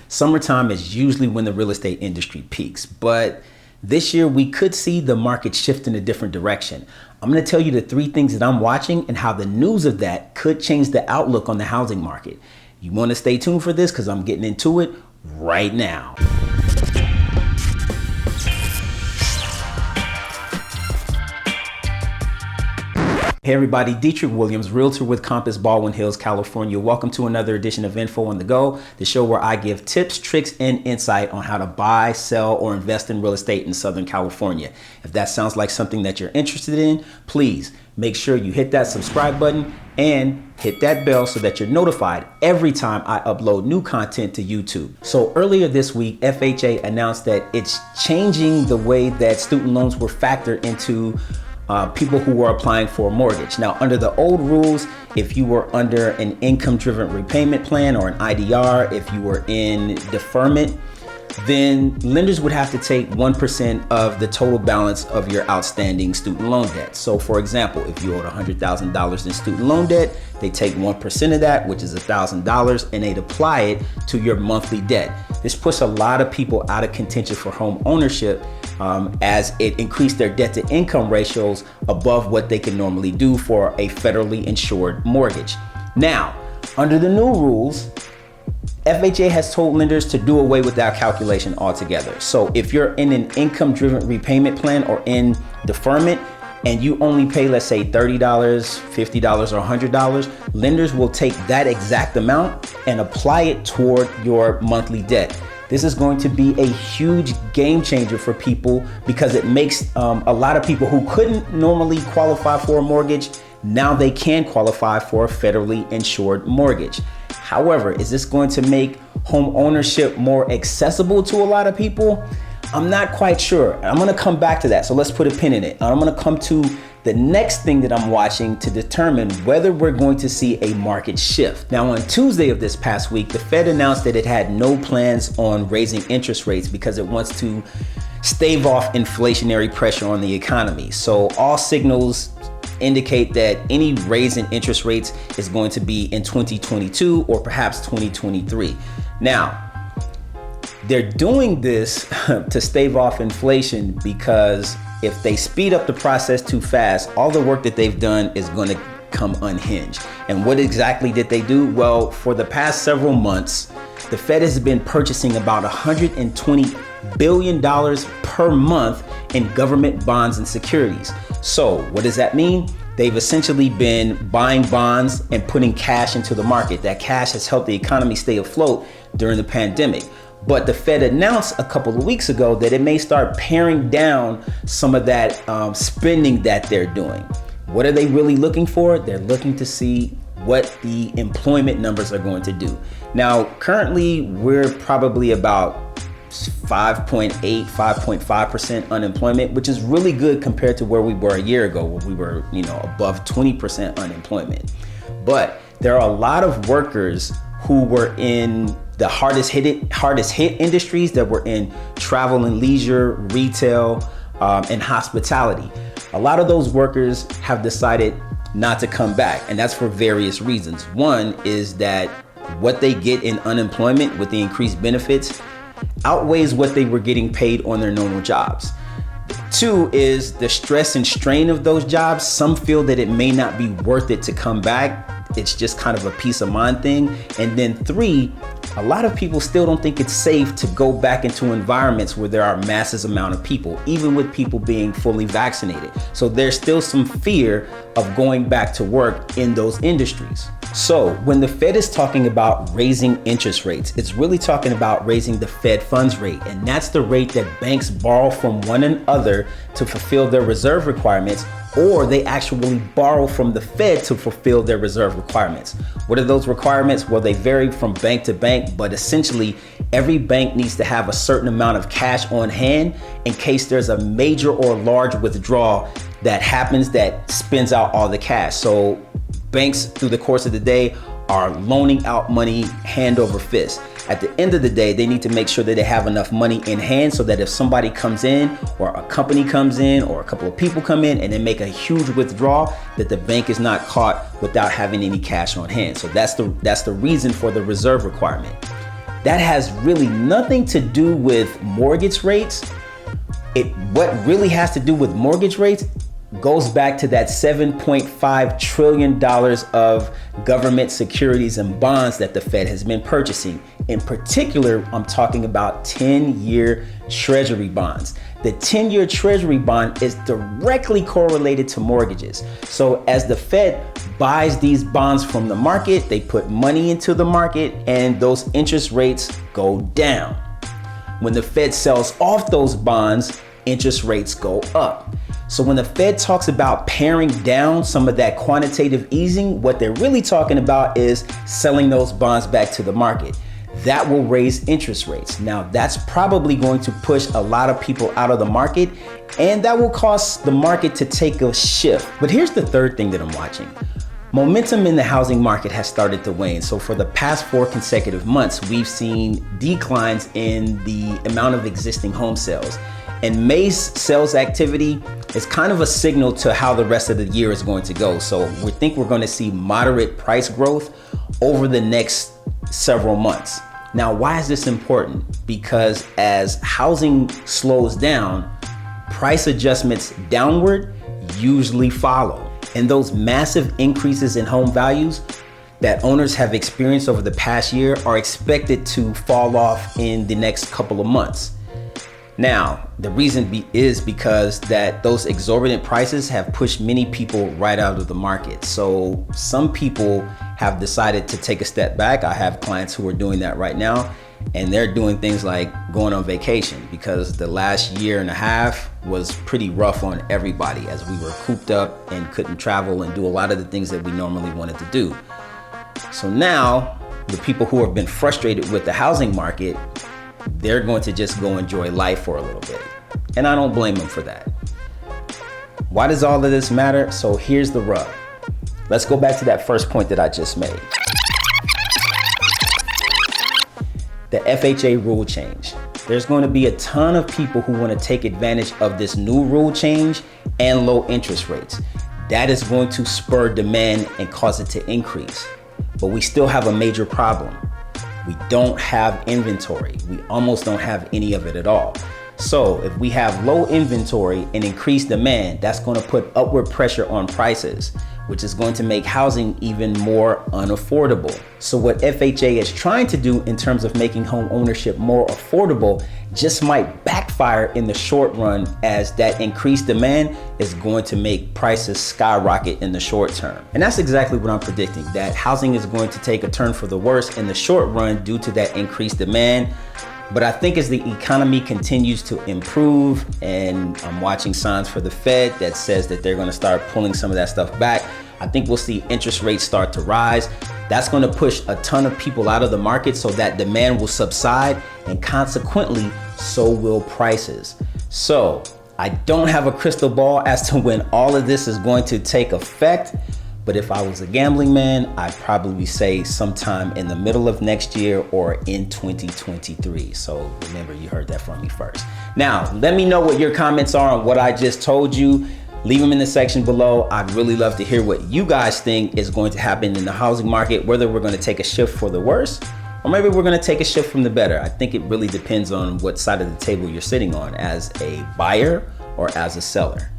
Summertime is usually when the real estate industry peaks, but this year we could see the market shift in a different direction. I'm going to tell you the 3 things that I'm watching and how the news of that could change the outlook on the housing market. You want to stay tuned for this because I'm getting into it right now. Hey everybody, Dietric Williams, realtor with Compass, Baldwin Hills, California. Welcome to another edition of Info on the Go, the show where I give tips, tricks, and insight on how to buy, sell, or invest in real estate in Southern California. If that sounds like something that you're interested in, please make sure you hit that subscribe button and hit that bell so that you're notified every time I upload new content to YouTube. So earlier this week, FHA announced that it's changing the way that student loans were factored into people who were applying for a mortgage. Now, under the old rules, if you were under an income-driven repayment plan or an IDR, if you were in deferment, then lenders would have to take 1% of the total balance of your outstanding student loan debt. So for example, if you owed $100,000 in student loan debt, they take 1% of that, which is $1,000, and they'd apply it to your monthly debt. This puts a lot of people out of contention for home ownership as it increased their debt to income ratios above what they can normally do for a federally insured mortgage. Now, under the new rules, FHA has told lenders to do away with that calculation altogether. So if you're in an income-driven repayment plan or in deferment and you only pay, let's say $30, $50, or $100, lenders will take that exact amount and apply it toward your monthly debt. This is going to be a huge game changer for people because it makes a lot of people who couldn't normally qualify for a mortgage, now they can qualify for a federally insured mortgage. However, is this going to make home ownership more accessible to a lot of people? I'm not quite sure. I'm going to come back to that. So let's put a pin in it. I'm going to come to the next thing that I'm watching to determine whether we're going to see a market shift. Now, on Tuesday of this past week, the Fed announced that it had no plans on raising interest rates because it wants to stave off inflationary pressure on the economy. So all signals indicate that any raise in interest rates is going to be in 2022 or perhaps 2023. Now, they're doing this to stave off inflation because if they speed up the process too fast, all the work that they've done is going to come unhinged. And what exactly did they do? Well, for the past several months, the Fed has been purchasing about $120 billion per month in government bonds and securities. So what does that mean? They've essentially been buying bonds and putting cash into the market. That cash has helped the economy stay afloat during the pandemic. But the Fed announced a couple of weeks ago that it may start paring down some of that spending that they're doing. What are they really looking for? They're looking to see what the employment numbers are going to do. Now, currently, we're probably about 5.8, 5.5% unemployment, which is really good compared to where we were a year ago, where we were, above 20% unemployment. But there are a lot of workers who were in the hardest hit industries that were in travel and leisure, retail, and hospitality. A lot of those workers have decided not to come back, and that's for various reasons. One is that what they get in unemployment with the increased benefits outweighs what they were getting paid on their normal jobs. Two is the stress and strain of those jobs. Some feel that it may not be worth it to come back. It's just kind of a peace of mind thing. And then three, a lot of people still don't think it's safe to go back into environments where there are massive amount of people, even with people being fully vaccinated. So there's still some fear of going back to work in those industries. So when the Fed is talking about raising interest rates, it's really talking about raising the Fed funds rate. And that's the rate that banks borrow from one another to fulfill their reserve requirements, or they actually borrow from the Fed to fulfill their reserve requirements. What are those requirements? Well, they vary from bank to bank, but essentially every bank needs to have a certain amount of cash on hand in case there's a major or large withdrawal that happens that spins out all the cash. So banks through the course of the day are loaning out money hand over fist. At the end of the day, they need to make sure that they have enough money in hand so that if somebody comes in or a company comes in or a couple of people come in and they make a huge withdrawal, that the bank is not caught without having any cash on hand. So that's the reason for the reserve requirement. that has really nothing to do with mortgage rates. What really has to do with mortgage rates goes back to that $7.5 trillion of government securities and bonds that the Fed has been purchasing. In particular, I'm talking about 10-year Treasury bonds. The 10-year Treasury bond is directly correlated to mortgages. So as the Fed buys these bonds from the market, they put money into the market and those interest rates go down. When the Fed sells off those bonds, interest rates go up. So when the Fed talks about paring down some of that quantitative easing, what they're really talking about is selling those bonds back to the market. That will raise interest rates. Now, that's probably going to push a lot of people out of the market, and that will cause the market to take a shift. But here's the third thing that I'm watching. Momentum in the housing market has started to wane. So for the past 4 consecutive months, we've seen declines in the amount of existing home sales. And May's sales activity is kind of a signal to how the rest of the year is going to go. So we think we're going to see moderate price growth over the next several months. Now, why is this important? Because as housing slows down, price adjustments downward usually follow. And those massive increases in home values that owners have experienced over the past year are expected to fall off in the next couple of months. Now, the reason is because that those exorbitant prices have pushed many people right out of the market. So some people have decided to take a step back. I have clients who are doing that right now, and they're doing things like going on vacation because the last year and a half was pretty rough on everybody as we were cooped up and couldn't travel and do a lot of the things that we normally wanted to do. So now the people who have been frustrated with the housing market, they're going to just go enjoy life for a little bit. And I don't blame them for that. Why does all of this matter? So here's the rub. Let's go back to that first point that I just made. The FHA rule change. There's going to be a ton of people who want to take advantage of this new rule change and low interest rates. That is going to spur demand and cause it to increase. But we still have a major problem. We don't have inventory. We almost don't have any of it at all. So if we have low inventory and increased demand, that's going to put upward pressure on prices, which is going to make housing even more unaffordable. So what FHA is trying to do in terms of making home ownership more affordable just might backfire in the short run, as that increased demand is going to make prices skyrocket in the short term. And that's exactly what I'm predicting, that housing is going to take a turn for the worse in the short run due to that increased demand. But I think as the economy continues to improve, and I'm watching signs for the Fed that says that they're going to start pulling some of that stuff back, I think we'll see interest rates start to rise. That's going to push a ton of people out of the market, so that demand will subside, and consequently, so will prices. So I don't have a crystal ball as to when all of this is going to take effect. But if I was a gambling man, I'd probably say sometime in the middle of next year or in 2023. So remember, you heard that from me first. Now, let me know what your comments are on what I just told you. Leave them in the section below. I'd really love to hear what you guys think is going to happen in the housing market, whether we're going to take a shift for the worse, or maybe we're going to take a shift from the better. I think it really depends on what side of the table you're sitting on, as a buyer or as a seller.